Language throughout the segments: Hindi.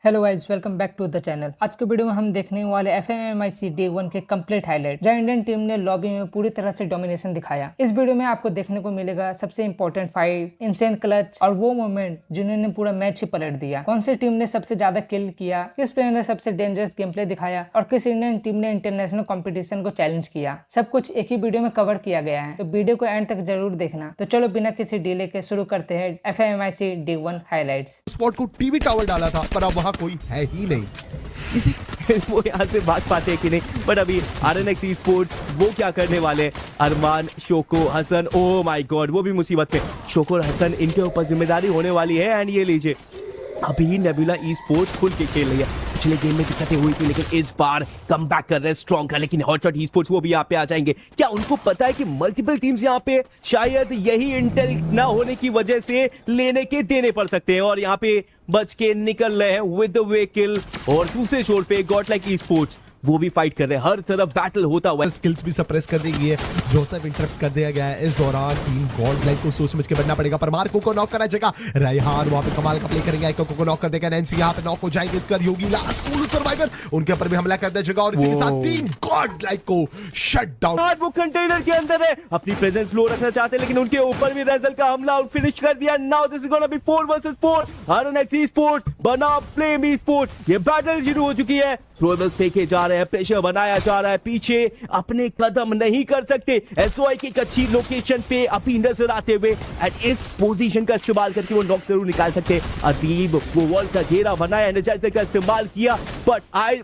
Hello guys, welcome back to the channel. आज के वीडियो में हम देखने वाले FMIC डे 1 के कंप्लीट हाईलाइट, जहां इंडियन टीम ने लॉबी में पूरी तरह से डोमिनेशन दिखाया। इस वीडियो में आपको देखने को मिलेगा सबसे इंपॉर्टेंट फाइट, इंसेंट क्लच और वो मोमेंट जिन्होंने पूरा मैच ही पलट दिया। कौन सी टीम ने सबसे ज्यादा किल किया, किस प्लेयर ने सबसे डेंजरस गेम प्ले दिखाया और किस इंडियन टीम ने इंटरनेशनल कॉम्पिटिशन को चैलेंज किया, सब कुछ एक ही वीडियो में कवर किया गया है। तो वीडियो को एंड तक जरूर देखना। तो चलो बिना किसी डिले के शुरू करते हैं FMIC डे 1 हाईलाइट्स। स्पॉट को टीवी टावर डाला था पर अब वहां कोई है ही नहीं। इसी वो यहाँ से भाग पाते हैं कि नहीं, बट अभी RNX Esports वो क्या करने वाले, अरमान, शोको, हसन, ओ माय गॉड, वो भी मुसीबत में। शोको और हसन, इनके ऊपर जिम्मेदारी होने वाली है। एंड ये लीजिए, अभी नेबुला Esports खुल के खेल रही है। पिछले गेम में दिक्कतें हुई थी, लेकिन इस बार कम बैक कर रहे हैं स्ट्रॉन्ग का। लेकिन हॉटशॉट Esports वो भी यहाँ पे आ जाएंगे। क्या उनको पता है कि मल्टीपल टीम्स यहाँ पे शायद यही इंटेल ना होने की वजह से लेने के देने पड़ सकते हैं, और यहाँ पे बच के निकल रहे हैं विद वे किल। और दूसरे छोर पे गॉडलाइक Esports वो भी फाइट कर रहे हैं, हर तरफ बैटल होता हुआ। स्किल्स भी सप्रेस कर दी गई है, जोसेफ इंटरप्ट कर दिया गया है। इस दौरान टीम गॉडलाइक को सोच समझ के बनना पड़ेगा, पर मार्को को नॉक करा जाएगा। रेहान वहां पे कमाल का प्ले करेंगे, आइको को नॉक कर देगा। नैन्सी यहां पे नॉक हो जाएंगे। इसका योगी लास्ट सोलो सर्वाइवर, उनके ऊपर भी हमला कर दिया जाएगा और इसी के साथ टीम गॉडलाइक को शट डाउन। आज वो कंटेनर के अंदर है, अपनी प्रेजेंस लो रखना चाहते हैं, लेकिन उनके ऊपर भी रेजल का हमला और फिनिश कर दिया। Now this is gonna be 4 versus 4। RNX Esports बना फ्लेम Esports, ये बैटल शुरू हो चुकी है। थ्रोवेल्स फेंके जा रहे हैं, प्रेशर बनाया जा रहा है, पीछे अपने कदम नहीं कर सकते। SOI की एक अच्छी लोकेशन पे अभी नजर आते हुए एंड इस पोजीशन का इस्तेमाल करके वो नॉक जरूर निकाल सकते। अदीब वो वॉल का घेरा बनाया, एनर्जाइजर का इस्तेमाल किया, बट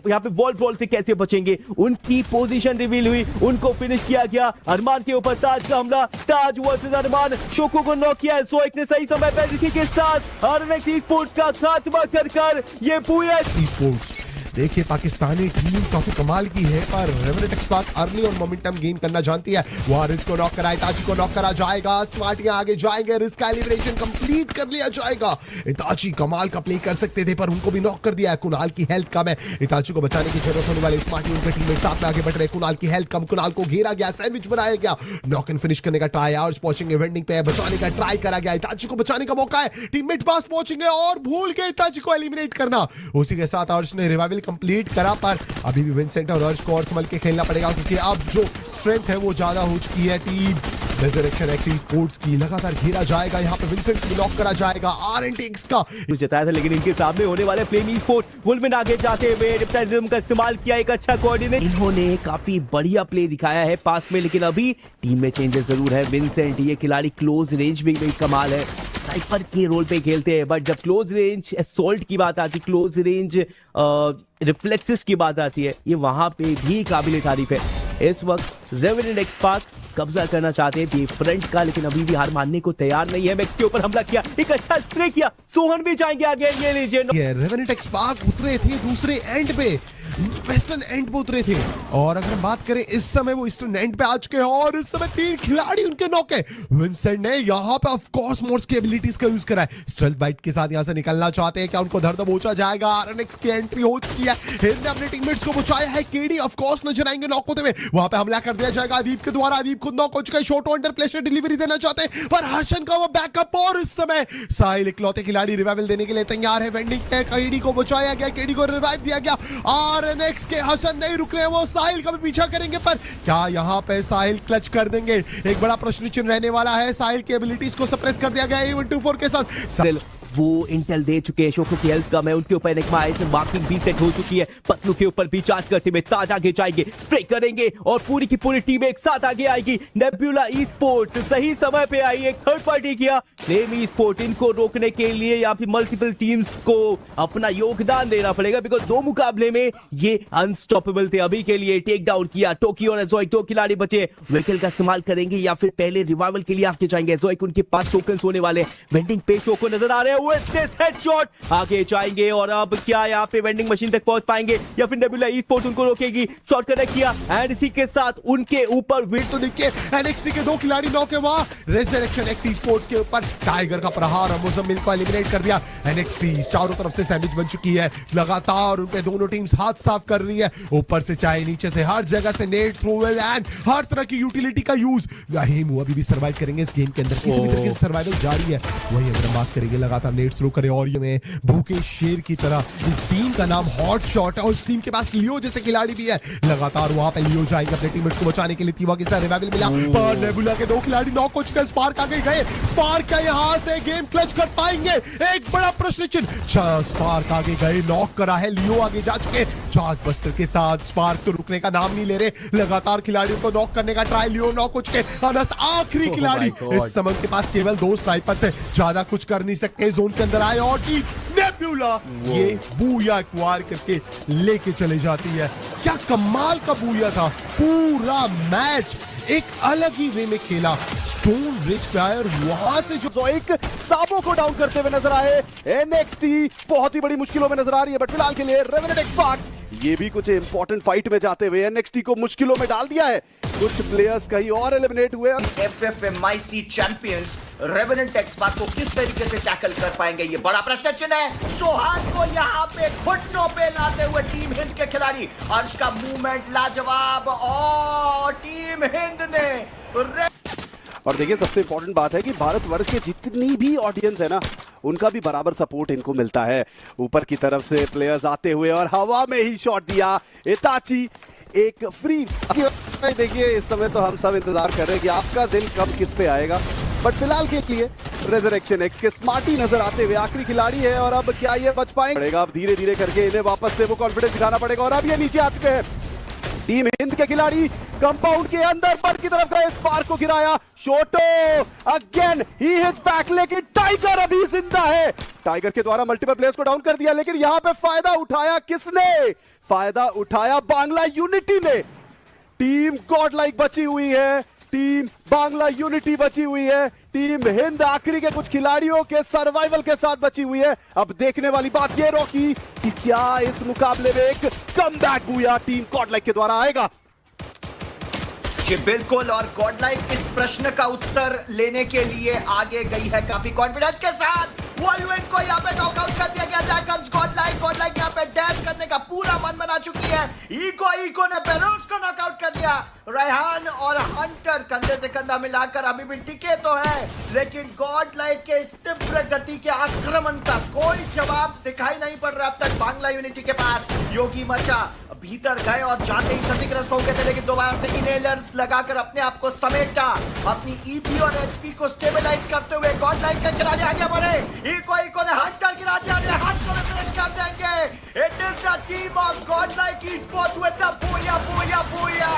यहाँ पे वॉल से कैसे बचेंगे। उनकी पोजीशन रिवील हुई, उनको फिनिश किया गया। अरमान के ऊपर ताज का हमला, ताज वर्सेस अरमान। शोको को नॉक किया SOI ने सही समय पर, इसी के साथ RNX Esports का खात्मा कर ये पूरा Esports देखिए, पाकिस्तानी टीम काफी कमाल की है, पर रेवेनेंट एक्सपर्ट अर्ली और मोमेंटम गेन करना जानती है। वारिस को नॉक कराए, इताची को नॉक करा जाएगा। स्मार्टियां आगे जाएंगे, रिस्क का एलिमिनेशन कंप्लीट कर लिया जाएगा। इताची कमाल का प्ले कर सकते थे, पर उनको भी नॉक कर दिया है। कुणाल की हेल्थ कम है, इताची को बचाने की जरूरत होने वाली। स्मार्टी उनके टीममेट साथ में आगे बढ़ रहे। कुणाल की हेल्थ कम, कुणाल को घेरा गया, सैंडविच बनाया गया। नॉक एंड फिनिश करने का ट्राई, और पहुंचेंगे वेंडिंग पे, बचाने का ट्राई करा गया। इताची को बचाने का मौका है, टीममेट पास पहुंचेंगे और भूल गए इताची को एलिमिनेट करना। उसी के साथ अर्श ने रिवाइवल कंप्लीट करा, पर अभी भी विंसेंट और अर्श को और संभल के खेलना पड़ेगा, क्योंकि अब जो स्ट्रेंथ है वो ज्यादा हो चुकी है। टीम RNX Esports की लगातार घेरा जाएगा। यहाँ पे विंसेंट को लॉक करा जाएगा। RNX का जताया था, लेकिन इनके सामने होने वाले फ्लेम Esports वुल्फमेन आगे जाते हुए डिप्टाइज्म का इस्तेमाल किया, एक अच्छा कोऑर्डिनेट। इन्होंने काफी बढ़िया प्ले दिखाया है पास में, लेकिन अभी टीम में चेंजेस जरूर है। विंसेंट ये खिलाड़ी क्लोज रेंज में कमाल है, स्नाइपर के रोल पे खेलते हैं, बट जब क्लोज रेंज असॉल्ट की बात आती है, क्लोज रेंज रिफ्लेक्सेस की बात आती है, ये वहां पे भी काबिल तारीफ है। इस वक्त रेवेनेंट एक्सपर्ट कब्जा करना चाहते हैं बी फ्रंट का, लेकिन अभी भी हार मानने को तैयार नहीं है। मैक्स के ऊपर हमला किया, एक अच्छा स्प्रे किया, सोहन भी जाएंगे आगे। ये लीजिए, रेवेनेंट एक्सपर्ट उतरे थे दूसरे एंड पे, वेस्टर्न एंड पे उतरे थे, और अगर बात करें इस समय वो ईस्टर्न एंड पे आ चुके हैं, और इस समय 3 खिलाड़ी उनके नॉक है। विंसेंट ने यहाँ पे ऑफ कोर्स मोड्स की एबिलिटीज का यूज करा है। स्टेल्थ बाइट के साथ यहाँ से निकलना चाहते हैं, क्या उनको धर दबोचा जाएगा। RNX की एंट्री हो चुकी है, हिर ने अपने टीममेट्स को बचाया है। केडी ऑफ कोर्स नजर आएंगे नॉक होते हुए, वहां पे हमला कर दिया जाएगा अदीब के द्वारा। अदीब खुद नॉक हो चुका है, शॉट अंडर प्लेसर डिलीवरी देना चाहते हैं, पर हसन का वो बैकअप, और इस समय साहिल इकलौते खिलाड़ी रिवाइवल देने के लिए तैयार है। वेंडिंग पे केडी को बचाया गया, केडी को रिवाइव दिया गया। RNX के हसन नहीं रुक रहे हैं, वो साहिल का भी पीछा करेंगे, पर क्या यहाँ पे साहिल क्लच कर देंगे, एक बड़ा प्रश्न चिन्ह रहने वाला है। साहिल की एबिलिटीज को सप्रेस कर दिया गया है 124 के साथ। वो इंटेल दे चुके हैं, शोको की हेल्थ कम है, उनके ऊपर एक मार्किंग भी सेट हो चुकी है। पतलू के ऊपर भी चार्ज करते हुए ताज आगे जाएंगे, स्प्रे करेंगे, और पूरी की पूरी टीम एक साथ आगे आएगी। नेबुला Esports सही समय पे आई, एक थर्ड पार्टी किया। फ्लेम Esports इनको रोकने के लिए यहाँ पे मल्टीपल टीम्स को अपना योगदान देना पड़ेगा, बिकॉज 2 मुकाबले में ये अनस्टॉपेबल थे। अभी के लिए टेक डाउन किया टोक्यो और SOI, 2 खिलाड़ी बचे। व्हीकल का इस्तेमाल करेंगे या फिर पहले रिवाइवल के लिए आगे जाएंगे। SOI उनके पास टोकन्स होने वाले, वेंडिंग पे शोको नजर आ रहे हैं, हेडशॉट आगे जाएंगे, और अब क्या यहाँ पे वेंडिंग मशीन तक पहुंच पाएंगे या फिर नेबुला Esports उनको रोकेगी। शॉट कनेक्ट किया, एंड इसी के साथ उनके ऊपर विन तो देखिए NXT के 2 खिलाड़ी नॉक है। वहां RNX Esports के ऊपर टाइगर का प्रहार और मुजम्मिल को एलिमिनेट कर दिया। NXT चारों तरफ से सैंडविच बन चुकी है, लगातार उन पे दोनों टीम्स हाथ साफ कर रही है, ऊपर से चाहे नीचे से, हर जगह से नेट थ्रोवेल एंड हर तरह की यूटिलिटी का यूज। अभी भी सर्वाइव करेंगे इस गेम के अंदर, किसी भी तरीके से सर्वाइवल जारी है। वही अगर हम बात करेंगे लगातार नेट थ्रो करे और ये में भूखे शेर की तरह इस टीम का नाम हॉट शॉट है और इस टीम के पास लियो जैसे खिलाड़ी भी है। लगातार वहां पे लियो जाएंगे अपने टीममेट्स को बचाने के लिए। तीवा के साथ रिवाइवल मिला पर नेबुला के 2 खिलाड़ी नॉक हो चुके। स्पार्क आगे गए, स्पार्क का यहां से गेम क्लच कर पाएंगे, एक बड़ा प्रश्न चिन्ह। स्पार्क आगे गए, नॉक करा है, लियो आगे जा चुके। चार्ज बस्टर के साथ स्पार्क तो रुकने का नाम नहीं ले रहे, लगातार खिलाड़ियों को नॉक करने का ट्राई। लियो नॉक हो चुके, अनस आखिरी खिलाड़ी। इस समय के पास केवल 2 स्नाइपर से ज्यादा कुछ कर नहीं सकते। जोन के अंदर आए और टीम नेबुला ये बूया एक्वायर करके लेके चले जाती है। क्या कमाल का बूया था, पूरा मैच एक अलग ही वे में खेला। स्टोन रिच प्लेयर वहां से जो एक साबो को डाउन करते हुए नजर आए। एनएक्सटी बहुत ही बड़ी मुश्किलों में नजर आ रही है, बट फिलहाल के लिए रेवेनेंट एक्सपार्क ये भी कुछ इंपॉर्टेंट फाइट में जाते हुए एनएक्सटी को मुश्किलों में डाल दिया है। कुछ प्लेयर्स कहीं और एलिमिनेट हुए। FFMIC चैंपियंस रेवेनेंट एक्सपार्क को किस तरीके से टैकल कर पाएंगे, ये बड़ा प्रश्न चिन्ह है। सोहान को यहाँ पे घुटनों पे लाते हुए टीम हिंद के खिलाड़ी, अर्श का मूवमेंट लाजवाब और टीम हिंद ने और देखिए सबसे इंपॉर्टेंट बात है कि भारतवर्ष के जितनी भी ऑडियंस है ना, उनका भी बराबर सपोर्ट इनको मिलता है। ऊपर की तरफ से प्लेयर्स आते हुए और हवा में ही शॉट दिया इताची, एक फ्री। देखिए इस समय तो हम सब इंतजार कर रहे हैं कि आपका दिन कब किस पे आएगा, बट फिलहाल के लिए रेजरेक्शन एक्स के स्मार्टी नजर आते हुए आखिरी खिलाड़ी है। और अब क्या ये बच पाएंगे? अब धीरे धीरे करके इन्हें वापस से वो कॉन्फिडेंस दिखाना पड़ेगा। और अब ये नीचे आ चुके हैं टीम हिंद के खिलाड़ी। कंपाउंड के अंदर पर की तरफ गए, स्पार्क को गिराया। शोटो अगेन ही हिट्स बैक, लेकिन टाइगर अभी जिंदा है। टाइगर के द्वारा मल्टीपल प्लेयर्स को डाउन कर दिया, लेकिन यहां पे फायदा उठाया किसने? फायदा उठाया बांग्ला यूनिटी ने। टीम गॉड लाइक बची हुई है, टीम बांग्ला यूनिटी बची हुई है। टीम हिंद आखिरी के कुछ खिलाड़ियों के सर्वाइवल के साथ बची हुई है। अब देखने वाली बात ये रॉकी कि क्या इस मुकाबले में एक comeback booyah team God like के द्वारा आएगा। जी बिल्कुल, और गॉडलाइक इस प्रश्न का उत्तर लेने के लिए आगे गई है काफी कॉन्फिडेंस के साथ। वॉल्यूइन को यहाँ पे नॉकआउट कर दिया गया। जैक कम्स गॉडलाइक, गॉडलाइक यहाँ पे डैश करने का पूरा मन बना चुकी है। इको ने पेरोस को नॉकआउट कर दिया। रेहान और हंटर कंधे से कंधा मिलाकर अभी भी टिके तो है, लेकिन गॉडलाइक के इस तीव्र गति के आक्रमण का कोई जवाब दिखाई नहीं पड़ रहा अब तक बांग्ला यूनिटी के पास। योगी मचा भीतर गए और जाते ही क्षतिग्रस्त हो गए थे, लेकिन दोबारा से इनहेलर्स लगाकर अपने आप को समेटा। अपनी ईपी और एचपी को स्टेबलाइज करते हुए गॉडलाइक के खिलाड़ी आगे बढ़े। इको ने हंटर गिरा दिया, हंटर को फिनिश कर देंगे। It is the team of Godlike esports with the booyah booyah booyah.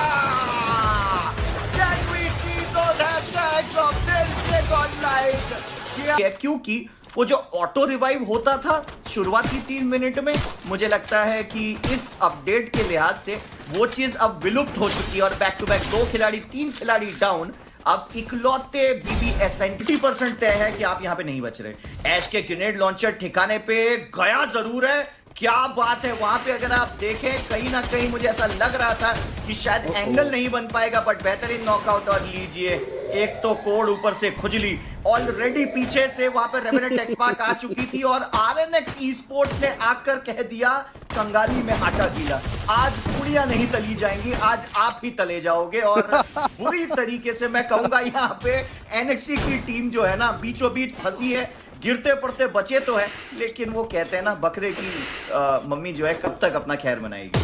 Can we see those hashtags of this Godlike? क्योंकि वो जो ऑटो रिवाइव होता था शुरुआती 3 मिनट में, मुझे लगता है कि इस अपडेट के लिहाज से वो चीज अब विलुप्त हो चुकी है। और बैक टू बैक 2 खिलाड़ी 3 खिलाड़ी डाउन। अब इकलौते BBS 90% तय है कि आप यहां पे नहीं बच रहे। ऐश के ग्रेनेड लॉन्चर ठिकाने पे गया जरूर है, क्या बात है। वहां पे अगर आप देखें कहीं ना कहीं मुझे ऐसा लग रहा था कि शायद एंगल नहीं बन पाएगा, बट बेहतरीन नॉकआउट। और लीजिए एक तो कोड ऊपर से खुजली। ऑलरेडी पीछे से वहां पे रेवेनेंट एक्सपार्क आ चुकी थी और RNX ई-स्पोर्ट्स ने आकर कह दिया कंगाली में आटा गीला। आज पूड़ियां नहीं तली जाएंगी, आज आप ही तले जाओगे। और बुरी तरीके से मैं कहूंगा यहाँ पे NXT की टीम जो है ना बीचों बीच फंसी है। गिरते पड़ते बचे तो है, लेकिन वो कहते हैं ना बकरे की मम्मी जो है कब तक अपना खैर मनाएगी।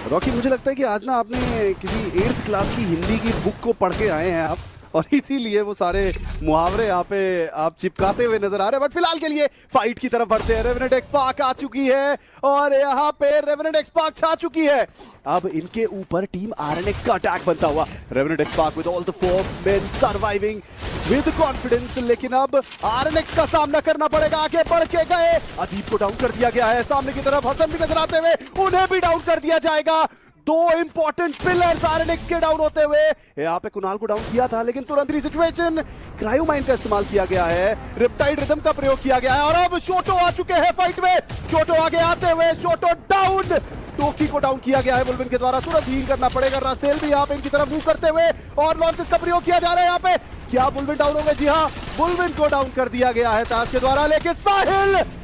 रॉकी, मुझे लगता है कि आज ना आपने किसी 8th क्लास की हिंदी की बुक को पढ़ के आए हैं आप, और इसीलिए वो सारे मुहावरे यहाँ पे आप चिपकाते हुए नजर आ रहे हैं। बट फिलहाल के लिए फाइट की तरफ बढ़ते हैं। रेवेनेंट एक्सपार्क आ चुकी है और यहाँ पे रेवेनेंट एक्सपार्क छा चुकी है। अब इनके ऊपर टीम RNX का अटैक बनता हुआ। Revenant XSpark with all the 4 men surviving with confidence, लेकिन अब RNX का सामना करना पड़ेगा। आगे बढ़ के गए, अदीप को डाउन कर दिया गया है। सामने की तरफ हसन भी नजर आते हुए, उन्हें भी डाउन कर दिया जाएगा। 2 इंपॉर्टेंट पिलर्स RNX के डाउन होते हुए। यहाँ पे कुणाल को डाउन किया था, लेकिन तुरंत सिचुएशन क्रायोमाइन का इस्तेमाल किया गया है, रिप्टाइड रिदम का प्रयोग किया गया है। और अब शोटो आ चुके हैं फाइट में। शोटो आगे आते हुए, शोटो डाउन। टोकी को डाउन किया गया है वुल्विन के द्वारा, तुरंत हील करना पड़ेगा। रासेल भी यहाँ पे इनकी तरफ मूव करते हुए और लॉन्चेस का प्रयोग किया जा रहा है यहाँ पे। क्या वुल्विन डाउन हो गए? जी हाँ, वुल्विन को डाउन कर दिया गया है ताज के द्वारा, लेकिन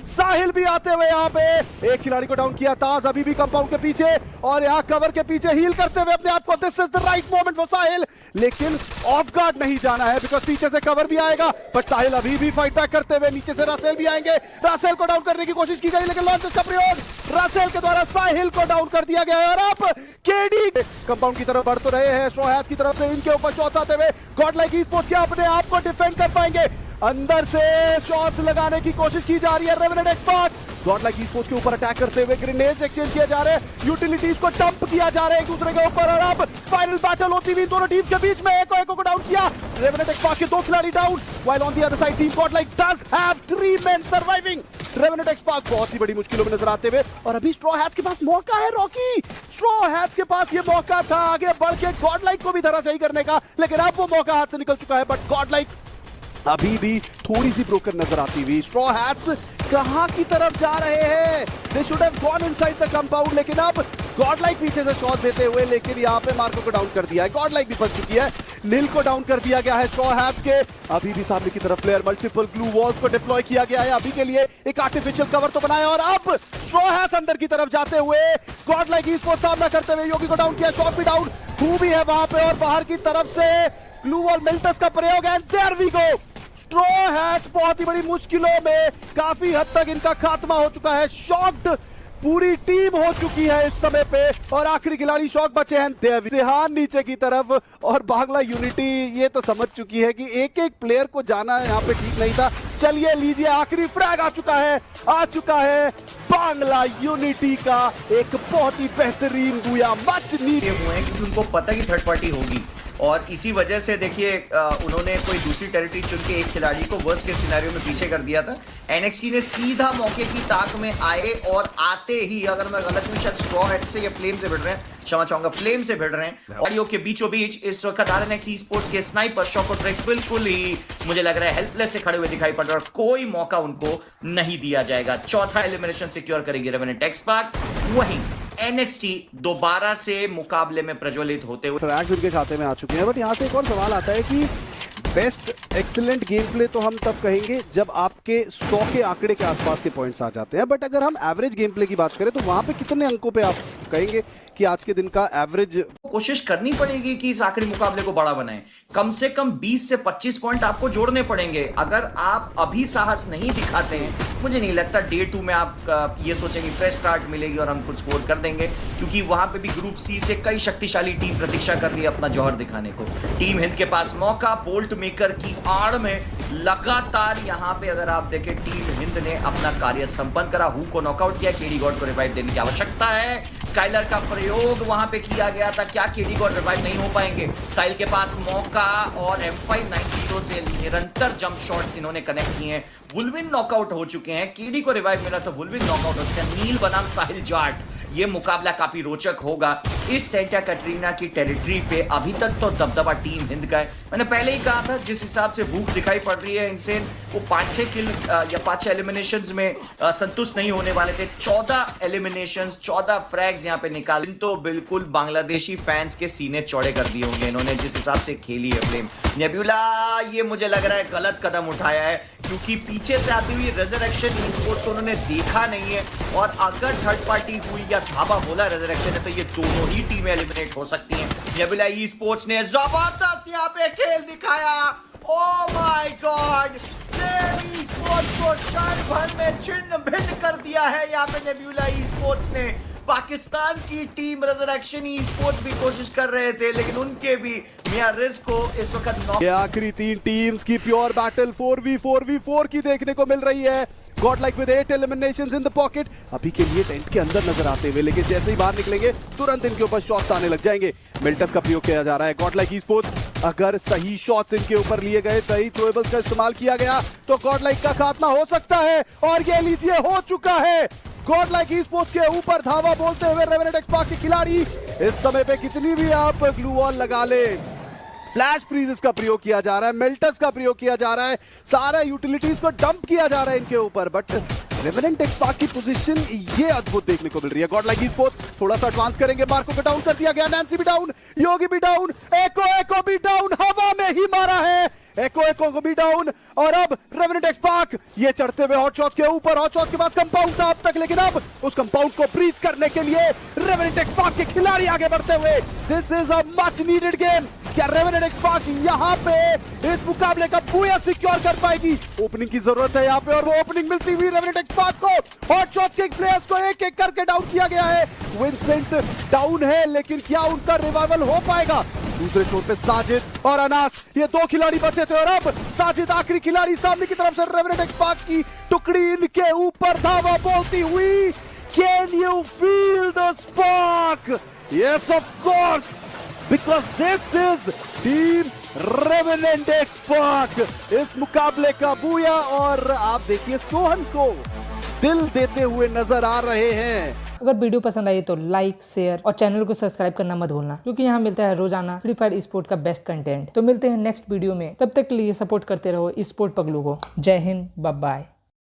साहिल भी आते हुए यहाँ पे एक खिलाड़ी को डाउन किया। ताज अभी भी कंपाउंड के पीछे और यहाँ कवर के पीछे हील करते हुए अपने आप को। This is the right moment for Sahil, लेकिन ऑफ गार्ड नहीं जाना है बिकॉज पीछे से कवर भी आएगा। बट साहिल अभी भी फाइट बैक करते हुए, नीचे से रासेल भी आएंगे। रासेल को डाउन करने की कोशिश की गई लेकिन लॉन्चेस का प्रयोग रासेल के द्वारा साहिल को डाउन कर दिया गया है। और अब केडी कंपाउंड की तरफ बढ़ तो रहे हैं स्ट्रॉ हैट्स की तरफ से, इनके ऊपर शॉट्स आते हुए गॉडलाइक ई-स्पोर्ट्स क्या अपने आप को डिफेंड कर पाएंगे? अंदर से शॉट्स लगाने की कोशिश की जा रही है। रेवेनेंट एक्सपर्ट गॉडलाइक ई-स्पोर्ट्स के ऊपर अटैक करते हुए ग्रेनेड्स एक्सचेंज किए जा रहे हैं, यूटिलिटीज को डंप किया जा रहा है एक दूसरे के ऊपर। और अब फाइनल बैटल होती हुई दोनों टीम के बीच में एको को डाउन किया। रेवेनेंट एक्सपर्ट के 2 खिलाड़ी down, while on the other side team Godlike does have 3 men surviving. Revenant expert बहुत ही बड़ी मुश्किलों में नजर आते हुए, और अभी स्ट्रॉ हैट्स के पास मौका है। रॉकी स्ट्रॉ हैट्स के पास ये मौका था आगे बढ़ के गॉडलाइक को भी धराशायी करने का, लेकिन अब वो मौका हाथ से निकल चुका है। बट गॉडलाइक अभी भी थोड़ी सी ब्रोकन नजर आती हुई। स्ट्रॉ हैट्स कहां की तरफ जा रहे हैं? They should have gone inside the compound, लेकिन अब गॉडलाइक पीछे से शॉट देते हुए, लेकिन यहां पे मार्को को डाउन कर दिया है। गॉडलाइक भी फंस चुकी है, नील को डाउन कर दिया गया है स्ट्रॉ हैट्स के। अभी भी सामने की तरफ प्लेयर, मल्टीपल ग्लू वॉल्स को डिप्लॉय किया गया है अभी के लिए, एक आर्टिफिशियल कवर तो बनाया। और अब स्ट्रॉ हैट्स अंदर की तरफ जाते हुए गॉडलाइक ई-स्पोर्ट्स सामना करते हुए, योगी को डाउन किया, शॉट भी डाउन, हु भी है वहां पे, और बाहर की तरफ से ग्लू वॉल मिल्टस का प्रयोग है। There we go, straw hats बहुत ही बड़ी मुश्किलों में, काफी हद तक इनका खात्मा हो चुका है। शॉक्ड पूरी टीम हो चुकी है इस समय पे, और आखिरी खिलाड़ी शॉक बचे हैं देव सिहान नीचे की तरफ। और बांग्ला यूनिटी ये तो समझ चुकी है कि एक एक प्लेयर को जाना यहाँ पे ठीक नहीं था। चलिए लीजिए, आखिरी फ्रैग आ चुका है बांग्ला यूनिटी का, एक बहुत ही बेहतरीन बुया मच नीड हुए हैं क्योंकि उनको पता कि थर्ड पार्टी होगी, और इसी वजह से देखिए उन्होंने कोई दूसरी टेरिटरी चुन के एक खिलाड़ी को वर्स्ट के सिनेरियो में पीछे कर दिया था। एनएक्सटी ने सीधा मौके की ताक में आए, और आते ही, अगर मैं गलत हूं शायद स्ट्रॉ हैट से या फ्लेम से भिड़ रहे हैं, क्षमा चाहूंगा, फ्लेम से भिड़ रहे हैं। ऑडियो के बीचों बीच इस वक्त आरएनएक्स ई-स्पोर्ट्स के स्नाइपर शॉकोट्रेक्स बिल्कुल ही मुझे लग रहा है हेल्पलेस से खड़े हुए दिखाई पड़ रहे हैं, और कोई मौका उनको नहीं दिया जाएगा। चौथा एलिमिनेशन सिक्योर करेगी रेवेनेंट एक्सपर्ट। वहीं एनएक्सटी दोबारा से मुकाबले में प्रज्वलित होते हुए फ्रैग्स उनके खाते में आ चुके हैं। बट यहाँ से एक और सवाल आता है कि बेस्ट एक्सीलेंट गेम प्ले तो हम तब कहेंगे जब आपके 100 के आंकड़े के आसपास के पॉइंट्स आ जाते हैं। बट अगर हम एवरेज गेम प्ले की बात करें तो वहां पे कितने अंकों पे आप कहेंगे कि आज के दिन का एवरेज? कोशिश करनी पड़ेगी कि इस आखिरी मुकाबले को बड़ा बनाएं। कम से कम 20 से 25 पॉइंट आपको जोड़ने पड़ेंगे। अगर आप अभी साहस नहीं दिखाते हैं, मुझे नहीं लगता डे 2 में आप ये सोचेंगे फ्रेश स्टार्ट मिलेगी और हम कुछ स्कोर कर देंगे, क्योंकि वहां पे भी ग्रुप सी से कई शक्तिशाली टीम प्रतीक्षा कर रही है अपना जौहर दिखाने को। टीम हिंद के पास मौका, बोल्ट मेकर की आड़ में लगातार यहाँ पे अगर आप देखें टीम हिंद ने अपना कार्य संपन्न करा। हु को नॉकआउट किया, केडी गॉड को रिवाइव देने की आवश्यकता है। स्काइलर का प्रयोग वहां पे किया गया था, क्या केडी गॉड रिवाइव नहीं हो पाएंगे? साहिल के पास मौका, और M590 से निरंतर जंप शॉट्स इन्होंने कनेक्ट किए हैं। वुल्विन नॉकआउट हो चुके हैं, केडी को रिवाइव मिला तो वुल्विन नॉकआउट हो चुका है। नील बनाम साहिल जाट, ये मुकाबला काफी रोचक होगा इस सेंटा कैटरीना की टेरिटरी पे। अभी तक तो दबदबा टीम हिंद का है। मैंने पहले ही कहा था जिस हिसाब से भूख दिखाई पड़ रही है इनसे, वो 5-6 किल या 5-6 एलिमिनेशंस में संतुष्ट नहीं होने वाले थे। 14 एलिमिनेशंस, 14 फ्रैग्स यहाँ पे निकाल, तो बिल्कुल बांग्लादेशी फैंस के सीने चौड़े कर दिए होंगे इन्होंने जिस हिसाब से खेली है फ्लेम। नेबुला ये मुझे लग रहा है गलत कदम उठाया है, क्योंकि पीछे से आती हुई रेजरेक्शन ई-स्पोर्ट्स को उन्होंने देखा नहीं है, और अगर थर्ड पार्टी हुई या धावा बोला रेजरेक्शन है तो ये दोनों ही टीमें एलिमिनेट हो सकती हैं। नेबुला ई-स्पोर्ट्स ने जबरदस्त यहाँ पे खेल दिखाया। ओह माय गॉड, ई-स्पोर्ट्स को क्षण भर में छिन्न भिन्न कर दिया है यहाँ पे नेबुला ई-स्पोर्ट्स ने। पाकिस्तान की टीम रेजरेक्शन ई-स्पोर्ट्स भी कोशिश कर रहे थे, लेकिन उनके भी मियां रिस्क को इस वक्त आखिरी 3 टीम्स की प्योर बैटल 4v4v4 की देखने को मिल रही है। Godlike with 8 eliminations in the pocket अभी के लिए टेंट के अंदर नजर आते हुए, लेकिन जैसे ही बाहर निकलेंगे तुरंत इनके ऊपर शॉट्स आने लग जाएंगे। मिल्टस का प्रयोग किया जा रहा है। गॉडलाइक ई-स्पोर्ट्स, अगर सही शॉट्स इनके ऊपर लिए गए, सही थ्रोएबल्स का इस्तेमाल किया गया तो गॉडलाइक का खात्मा हो सकता है, और ये लीजिए हो चुका है। गॉडलाइक ई-स्पोर्ट्स के ऊपर धावा बोलते हुए रेवेनेंट एक्सपर्ट के खिलाड़ी। इस समय पे कितनी भी आप ग्लू वॉल लगा ले, फ्लैश फ्रीजेस का प्रयोग किया जा रहा है, मेल्टर्स का प्रयोग किया जा रहा है, सारा यूटिलिटीज को डंप किया जा रहा है इनके ऊपर, बट रेवेनेंट एक्सपर्ट की पोजीशन ये अद्भुत देखने को मिल रही है। गॉडलाइक ई-स्पोर्ट्स थोड़ा सा एडवांस करेंगे, मार्को को डाउन कर दिया गया, नैंसी भी डाउन, योगी भी डाउन, एको भी डाउन, हवा में ही मारा है एको को भी डाउन, और अब रेवेनेंट एक्सपार्क ये चढ़ते हुए हॉट शॉट के ऊपर, हॉट शॉट के पास कंपाउंड था अब तक, लेकिन अब उस कंपाउंड को ब्रीच करने के लिए रेवेनेंट एक्सपार्क के खिलाड़ी आगे बढ़ते हुए, this is a much needed game. क्या रेवेनेंट एक्सपार्क यहाँ पे इस मुकाबले का बूया सिक्योर कर पाएगी? ओपनिंग की जरूरत है यहाँ पे, और वो ओपनिंग मिलती हुई रेवेनेंट एक्सपार्क को, हॉट शॉट्स के प्लेयर्स को एक एक करके डाउन किया गया है। विंसेंट डाउन है, लेकिन क्या उनका रिवाइवल हो पाएगा? दूसरे छोर पे साजिद और अनास, ये दो खिलाड़ी बचे थे, और अब साजिद आखिरी खिलाड़ी, सामने की तरफ से रेवेनेंट एक्सपार्क की टुकड़ी इनके ऊपर धावा बोलती हुई। Can you feel the spark? Yes of course, because this is team Revenant X-Pac, इस मुकाबले का बूया। और आप देखिए सोहन को दिल देते हुए नजर आ रहे हैं। अगर वीडियो पसंद आई तो लाइक, शेयर और चैनल को सब्सक्राइब करना मत भूलना, क्योंकि यहाँ मिलता है रोजाना फ्री फायर स्पोर्ट का बेस्ट कंटेंट। तो मिलते हैं नेक्स्ट वीडियो में, तब तक के लिए सपोर्ट करते रहो स्पोर्ट पगलू को। जय हिंद, बाय बाय।